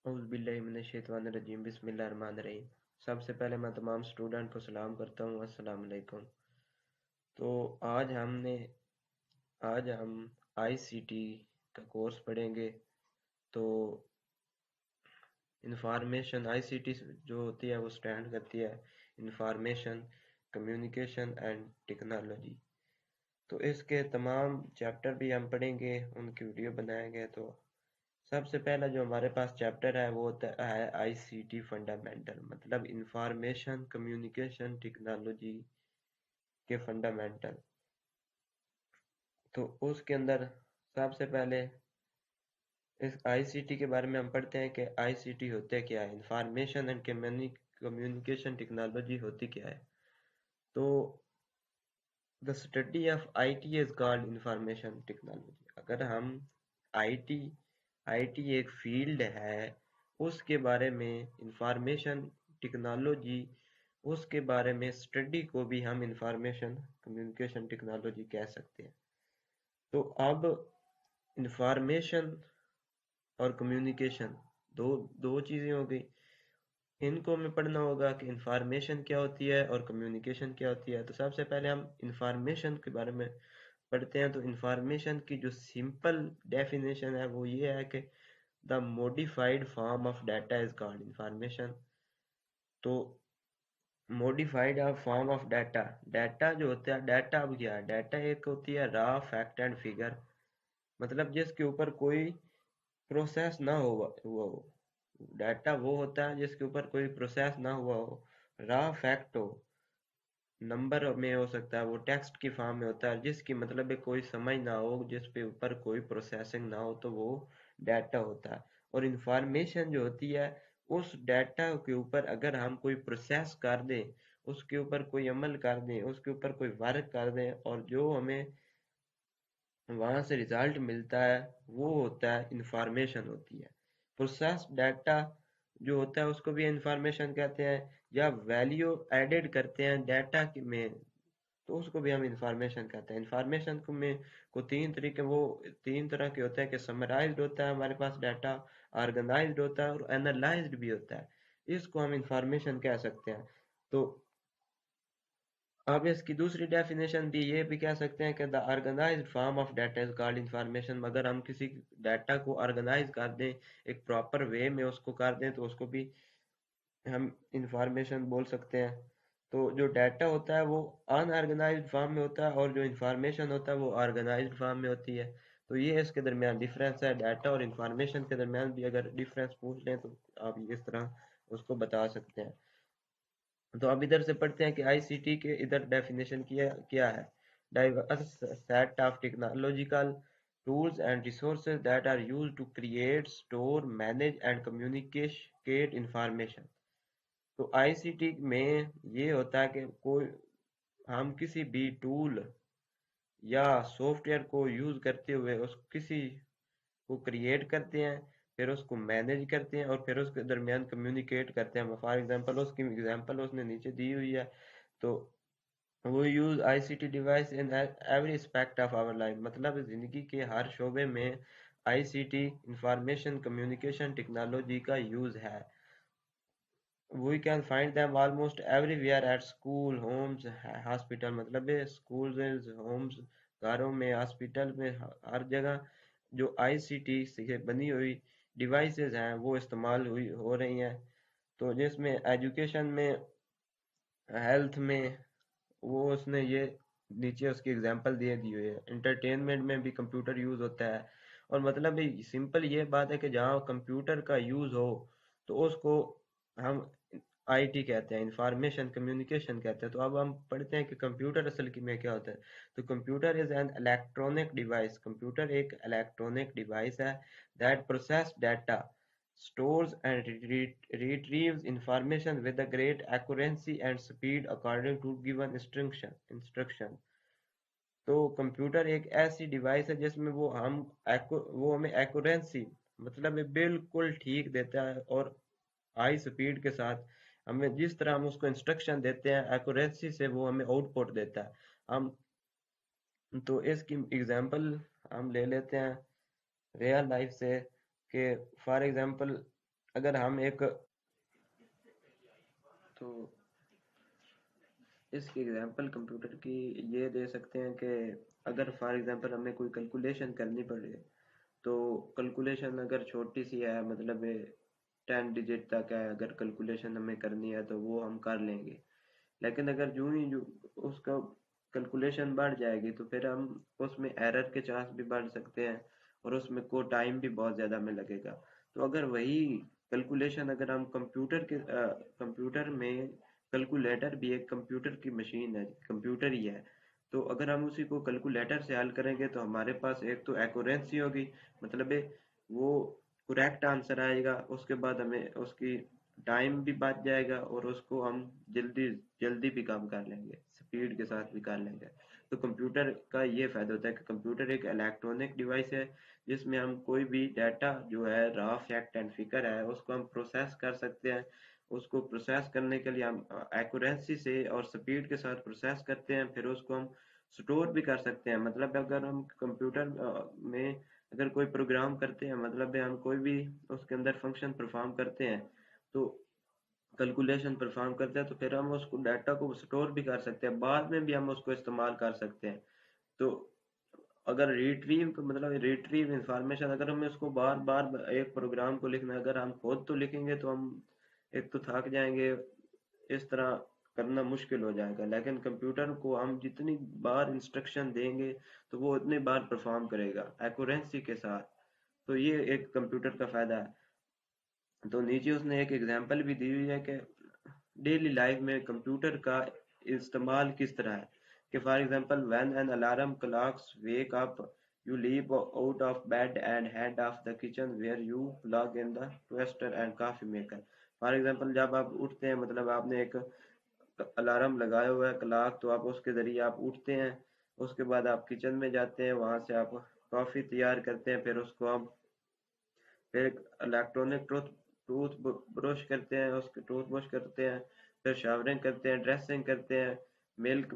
औज़ुबिल्लाहिमिनश्शैतानिर्रजीम बिस्मिल्लाहिर्रहमानिर्रहीम। सबसे पहले मैं तमाम स्टूडेंट को सलाम करता हूँ, अस्सलाम वालेकुम। तो आज हम आईसीटी का कोर्स पढ़ेंगे। तो इंफॉर्मेशन आईसीटी जो होती है वो स्टैंड करती है इंफॉर्मेशन कम्युनिकेशन एंड टेक्नोलॉजी। तो इसके तमाम चैप्टर भी हम पढ़ेंगे, उनकी वीडियो बनाएंगे। तो सबसे पहला जो हमारे पास चैप्टर है वो होता है आईसीटी फंडामेंटल, मतलब इंफॉर्मेशन कम्युनिकेशन टेक्नोलॉजी के फंडामेंटल। तो उसके अंदर सबसे पहले इस आईसीटी के बारे में हम पढ़ते हैं कि आईसीटी होते क्या है, इंफॉर्मेशन एंड कम्युनिकेशन टेक्नोलॉजी होती क्या है। तो the study of IT is called information technology. अगर हम आईटी आईटी एक फील्ड है, उसके बारे में इंफॉर्मेशन टेक्नोलॉजी, उसके बारे में स्टडी को भी हम इंफॉर्मेशन कम्युनिकेशन टेक्नोलॉजी कह सकते हैं। तो अब इंफॉर्मेशन और कम्युनिकेशन दो दो चीज़ें हो गई। इनको हमें पढ़ना होगा कि इंफॉर्मेशन क्या होती है और कम्युनिकेशन क्या होती है। तो सबसे पहले हम इंफॉर्मेशन के बारे में पढ़ते हैं। तो इंफॉर्मेशन की जो सिंपल डेफिनेशन है वो ये है कि the modified form of data is called information. तो modified form of data, data जो होता है, डाटा अब क्या है, डाटा एक होती है रॉ फैक्ट एंड फिगर, मतलब जिसके ऊपर कोई प्रोसेस ना हुआ हो। डाटा वो होता है जिसके ऊपर कोई प्रोसेस ना हुआ हो, रॉ फैक्ट हो, नंबर में हो सकता है, वो टेक्स्ट की फॉर्म में होता है, जिसकी मतलब है कोई समझ ना हो, जिस पे ऊपर कोई प्रोसेसिंग ना हो, तो वो डाटा होता है। और इंफॉर्मेशन जो होती है, उस डाटा के ऊपर अगर हम कोई प्रोसेस कर दें, उसके ऊपर कोई अमल कर दें, उसके ऊपर कोई वर्क कर दें, और जो हमें वहां से रिजल्ट मिलता है वो होता है इंफॉर्मेशन होती है। प्रोसेस डाटा जो होता है उसको भी इंफॉर्मेशन कहते हैं, या वैल्यू एडेड करते हैं डाटा में, तो उसको भी हम इंफॉर्मेशन कहते हैं। इंफॉर्मेशन को में को तीन तरह के होते हैं कि समराइज्ड होता है हमारे पास डाटा, ऑर्गेनाइज्ड होता है और एनालाइज्ड भी होता है। इसको हम इंफॉर्मेशन कह सकते हैं। तो अब इसकी दूसरी डेफिनेशन भी ये भी कह सकते हैं कि the organised form of data is called information. अगर हम किसी डाटा को ऑर्गेनाइज कर दें, एक प्रॉपर वे में उसको कर दें, तो उसको भी हम इंफॉर्मेशन बोल सकते हैं। तो जो डाटा होता है वो अनऑर्गेनाइज्ड फॉर्म में होता है, और जो इंफॉर्मेशन होता है वो ऑर्गेनाइज्ड फॉर्म में होती है। तो ये इसके दरमियान डिफरेंस है। डाटा और इंफॉर्मेशन के दरमियान भी अगर डिफरेंस पूछ लें तो आप इस तरह उसको बता सकते हैं। तो अब इधर से पढ़ते हैं कि आईसीटी के इधर डेफिनेशन किया क्या है। Diverse set of technological tools and resources that are used to create store manage and communicate information. तो आईसीटी में ये होता है कि कोई हम किसी भी टूल या सॉफ्टवेयर को यूज करते हुए उस किसी को क्रिएट करते हैं, फिर उसको मैनेज करते हैं, और फिर उसके दरमियान कम्युनिकेट करते हैं। फॉर एग्जांपल उसकी एग्जांपल उसने नीचे दी हुई है। तो वो use ICT device in every aspect of our life, मतलब जिंदगी के हर शोबे में आईसीटी इंफॉर्मेशन कम्युनिकेशन टेक्नोलॉजी का यूज है। We can find them almost everywhere at school, homes, hospital, मतलब ये schools, homes, घरों में, हॉस्पिटल में, हर जगह जो आईसीटी से बनी हुई डिवाइसेस हैं वो इस्तेमाल हुई हो रही हैं। तो जिसमें एजुकेशन में, हेल्थ में, वो उसने ये नीचे उसकी एग्जांपल दे दी हुई है। एंटरटेनमेंट में भी कंप्यूटर यूज होता है। और मतलब सिंपल ये बात है कि जहाँ कंप्यूटर का यूज हो तो उसको हम आईटी कहते हैं, इंफॉर्मेशन कम्युनिकेशन कहते हैं। तो अब हम पढ़ते हैं कि कंप्यूटर असल की में क्या होता है। तो computer is an electronic device, computer एक इलेक्ट्रॉनिक डिवाइस है that process data, stores and retrieves information with a great accuracy and speed according to given instruction। तो कंप्यूटर एक ऐसी डिवाइस है जिसमें वो हमें एक्यूरेंसी, मतलब ये बिल्कुल ठीक देता है, और हाई स्पीड के साथ हमें जिस तरह हम उसको इंस्ट्रक्शन देते हैं एक्यूरेंसी से वो हमें आउटपुट देता है। हम तो इसकी एग्जांपल हम ले लेते हैं रियल लाइफ से, कि फॉर एग्जांपल अगर हम एक तो इसकी एग्जांपल कंप्यूटर की ये दे सकते हैं कि अगर फॉर एग्जांपल हमें कोई कैलकुलेशन करनी पड़े, तो कैलकुलेशन अगर छोटी सी है, मतलब 10 डिजिट तक है, अगर कैलकुलेशन हमें करनी है तो वो हम कर लेंगे। लेकिन अगर जो उसका कैलकुलेशन बढ़ जाएगी तो फिर हम उसमें एरर के चांस भी बढ़ सकते हैं, और उसमें को टाइम भी बहुत ज़्यादा में लगेगा। तो अगर वही कैलकुलेशन अगर हम कंप्यूटर में, कैलकुलेटर भी एक कंप्यूटर की मशीन है, कंप्यूटर ही है। तो अगर हम उसी को कैलकुलेटर से हल करेंगे तो हमारे पास एक तो एक्यूरेंसी होगी, मतलब वो करेक्ट आंसर आएगा, उसके बाद हमें उसकी टाइम भी बच जाएगा, और उसको हम जल्दी जल्दी भी काम कर लेंगे, स्पीड के साथ भी कर लेंगे। तो कंप्यूटर का ये फायदा होता है कि कंप्यूटर एक इलेक्ट्रॉनिक डिवाइस है, जिसमें हम कोई भी डाटा जो है, रॉ फैक्ट एंड फिगर है, उसको हम प्रोसेस कर सकते हैं। उसको प्रोसेस करने के लिए हम एक्यूरेंसी से और स्पीड के साथ प्रोसेस करते हैं, फिर उसको हम स्टोर भी कर सकते हैं। मतलब अगर हम कंप्यूटर में अगर कोई प्रोग्राम करते हैं, मतलब हम कोई भी उसके अंदर फंक्शन परफॉर्म करते हैं, तो कैलकुलेशन परफॉर्म करते हैं, तो फिर हम उसको डाटा को स्टोर भी कर सकते हैं, बाद में भी हम उसको इस्तेमाल कर सकते हैं। तो अगर रिट्रीव इंफॉर्मेशन, अगर हमें उसको बार बार एक प्रोग्राम को लिखना है, अगर हम खुद तो लिखेंगे तो हम एक तो थक जाएंगे, इस तरह करना मुश्किल हो जाएगा। लेकिन कंप्यूटर को हम जितनी बार इंस्ट्रक्शन देंगे तो वो उतनी बार परफॉर्म करेगा एक्यूरेंसी के साथ। तो ये एक कंप्यूटर का फायदा है। तो नीचे उसने एक एग्जांपल भी दी हुई है कि डेली लाइफ में कंप्यूटर का इस्तेमाल किस तरह है। कि for example, when an alarm clocks wake up, you leap out of bed and head off the kitchen where you plug in the toaster and coffee maker. For example, जब आप उठते हैं, मतलब आपने एक अलार्म लगाया हुआ है क्लॉक, तो आप उसके जरिए आप उठते हैं, उसके बाद आप किचन में जाते हैं, वहां से आप कॉफी तैयार करते हैं, फिर उसको आप फिर इलेक्ट्रॉनिक टूथ ब्रश करते हैं, उसके टूथ ब्रश करते हैं, फिर शावरिंग करते हैं, ड्रेसिंग करते हैं, मिल्क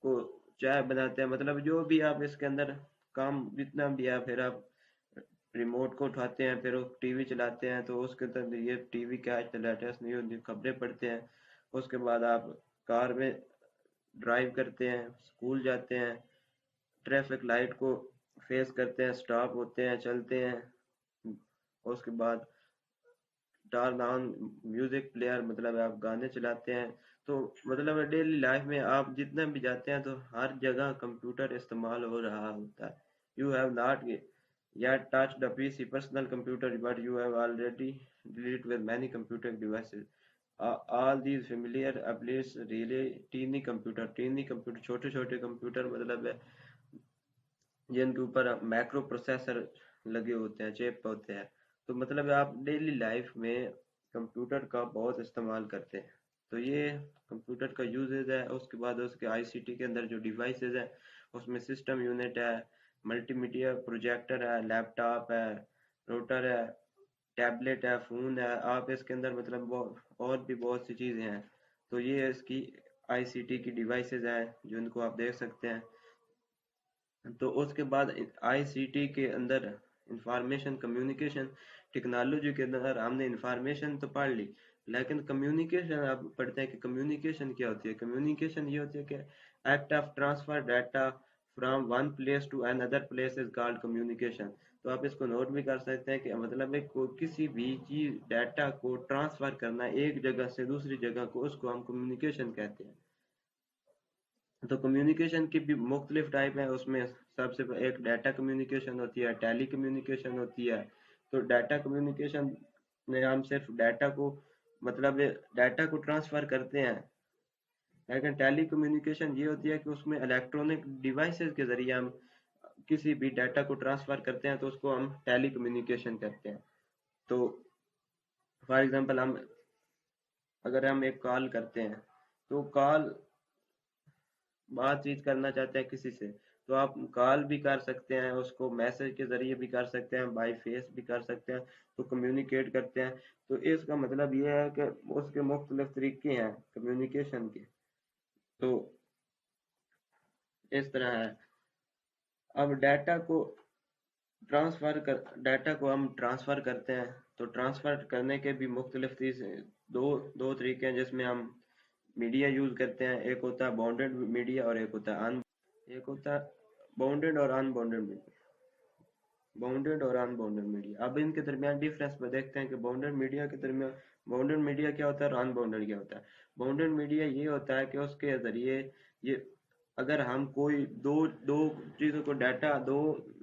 को चाय बनाते हैं, मतलब जो भी आप इसके अंदर काम जितना भी है, फिर आप रिमोट को उठाते हैं, फिर वो टीवी चलाते हैं, तो उसके अंदर ये टीवी क्या लेटेस्ट न्यूज होती, खबरें पढ़ते हैं। उसके बाद आप कार में ड्राइव करते हैं, स्कूल जाते हैं, ट्रैफिक लाइट को फेस करते हैं, स्टॉप होते हैं, चलते हैं। उसके बाद टर्न ऑन म्यूजिक प्लेयर, मतलब आप गाने चलाते हैं। तो मतलब डेली लाइफ में आप जितना भी जाते हैं तो हर जगह कंप्यूटर इस्तेमाल हो रहा होता है। You have not yet touched a PC personal computer, but you have already dealt with many computer devices. All these familiar applies really teeny computer, छोटे छोटे कंप्यूटर, मतलब जिनके ऊपर मैक्रो प्रोसेसर लगे होते हैं, चिप होते हैं। तो मतलब आप डेली लाइफ में कंप्यूटर का बहुत इस्तेमाल करते हैं। तो ये कंप्यूटर का यूजेज है। उसके बाद उसके आईसीटी के अंदर जो डिवाइसेस है, उसमें सिस्टम यूनिट है, मल्टीमीडिया प्रोजेक्टर है, लैपटॉप है, रोटर है, टैबलेट है, फोन है। आप इसके अंदर मतलब और भी बहुत सी चीजें हैं। तो ये इसकी आईसीटी की डिवाइसेस हैं, जो इनको आप देख सकते हैं। तो उसके बाद आईसीटी के अंदर इंफॉर्मेशन कम्युनिकेशन टेक्नोलॉजी के अंदर हमने इंफॉर्मेशन तो पढ़ ली, लेकिन कम्युनिकेशन आप पढ़ते हैं कि कम्युनिकेशन क्या होती है। कम्युनिकेशन ये होती है कि act of transfer data from one place to another place is called communication. तो आप इसको नोट भी कर सकते हैं कि मतलब किसी भी चीज डाटा को ट्रांसफर करना एक जगह से दूसरी जगह को, उसको हम कम्युनिकेशन कहते हैं। तो कम्युनिकेशन की भी मुख्तलिफ टाइप है। उसमें सबसे एक डाटा कम्युनिकेशन होती है, टेली कम्युनिकेशन होती है। तो डाटा कम्युनिकेशन में हम सिर्फ डाटा को, मतलब डाटा को ट्रांसफर करते हैं। लेकिन टेली कम्युनिकेशन ये होती है कि उसमें इलेक्ट्रॉनिक डिवाइसेस के जरिए हम किसी भी डाटा को ट्रांसफर करते हैं, तो उसको हम टेली कम्युनिकेशन करते हैं। तो फॉर एग्जांपल, हम अगर हम एक कॉल करते हैं, तो कॉल बातचीत करना चाहते हैं किसी से, तो आप कॉल भी कर सकते हैं, उसको मैसेज के जरिए भी कर सकते हैं, बाय फेस भी कर सकते हैं। तो कम्युनिकेट करते हैं। तो इसका मतलब ये है कि उसके मुख्तलिफ तरीके हैं कम्युनिकेशन के। तो इस तरह है। अब डाटा को हम ट्रांसफर करते हैं। तो ट्रांसफर करने के भी मुख्तलिफ दो दो तरीके हैं जिसमें हम मीडिया यूज करते हैं। एक होता है बाउंडेड मीडिया और एक होता है बाउंडेड और अनबाउंडेड बाउंडेड और अनबाउंडेड मीडिया। अब इनके दरमियान डिफरेंस में देखते हैं कि बाउंडेड मीडिया के दरमियान बाउंडेड मीडिया क्या होता है और अनबाउंडेड क्या होता है। बाउंडेड मीडिया ये होता है कि उसके जरिए ये अगर हम कोई दो दो चीज़ों को डाटा दो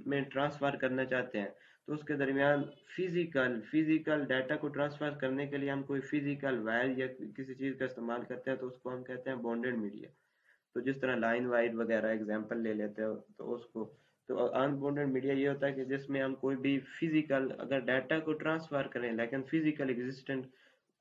में ट्रांसफर करना चाहते हैं तो उसके दरमियान फिजिकल डाटा को ट्रांसफर करने के लिए हम कोई फिजिकल वायर या किसी चीज़ का इस्तेमाल करते हैं तो उसको हम कहते हैं बाउंडेड मीडिया। तो जिस तरह लाइन वाइड वगैरह एग्जांपल ले लेते हो तो उसको तो अनबाउंडेड मीडिया ये होता है कि जिसमें हम कोई भी फिजिकल अगर डाटा को ट्रांसफर करें लेकिन फिजिकल एग्जिस्टेंट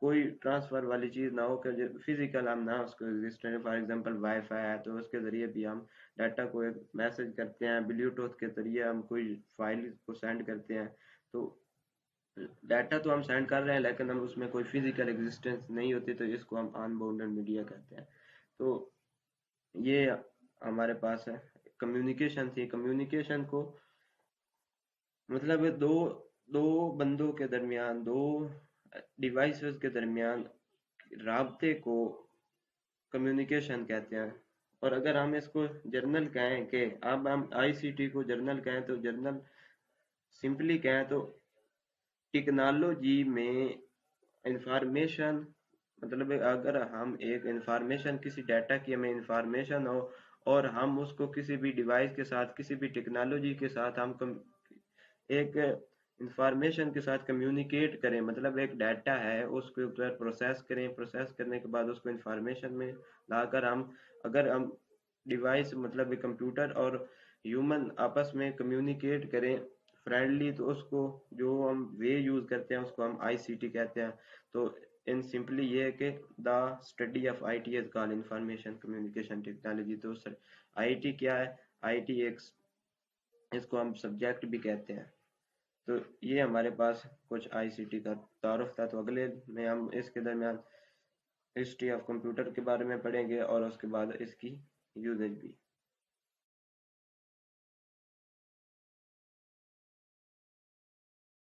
कोई ट्रांसफर वाली चीज ना हो कि फिजिकल हम ना उसको एग्जिस्टेंट फॉर एग्जांपल वाईफाई है तो उसके जरिए भी हम डाटा को एक मैसेज करते हैं ब्लूटूथ के जरिए हम कोई फाइल को सेंड करते हैं। तो डाटा तो हम सेंड कर रहे हैं लेकिन हम उसमें कोई फिजिकल एग्जिस्टेंस नहीं होती तो इसको हम अनबाउंडेड मीडिया कहते हैं। तो ये हमारे पास है कम्युनिकेशन थी। कम्युनिकेशन को मतलब दो दो बंदों के दरमियान दो डिवाइसेस के दरमियान राब्ते को कम्युनिकेशन कहते हैं। और अगर हम इसको जर्नल कहें कि अब हम आईसीटी को जर्नल कहें तो जर्नल सिंपली कहें तो टेक्नोलॉजी में इंफॉर्मेशन मतलब अगर हम एक इंफॉर्मेशन किसी डाटा की हमें इंफॉर्मेशन हो और हम उसको किसी भी डिवाइस के साथ किसी भी टेक्नोलॉजी के साथ एक इंफॉर्मेशन के साथ कम्युनिकेट करें मतलब एक डाटा है उसके ऊपर प्रोसेस करें प्रोसेस करने के बाद उसको इंफॉर्मेशन में लाकर हम अगर हम डिवाइस मतलब एक कंप्यूटर और ह्यूमन आपस में कम्युनिकेट करें फ्रेंडली तो उसको जो हम वे यूज करते हैं उसको हम आईसीटी कहते हैं। तो इन सिंपली ये है कि the study of IT is called information communication technology. तो आईटी क्या है? आईटी एक इसको हम सब्जेक्ट भी कहते हैं। तो ये हमारे पास कुछ आईसीटी का तारुफ था। तो अगले में हम इसके दरमियान हिस्ट्री ऑफ कंप्यूटर के बारे में पढ़ेंगे और उसके बाद इसकी यूजेज भी।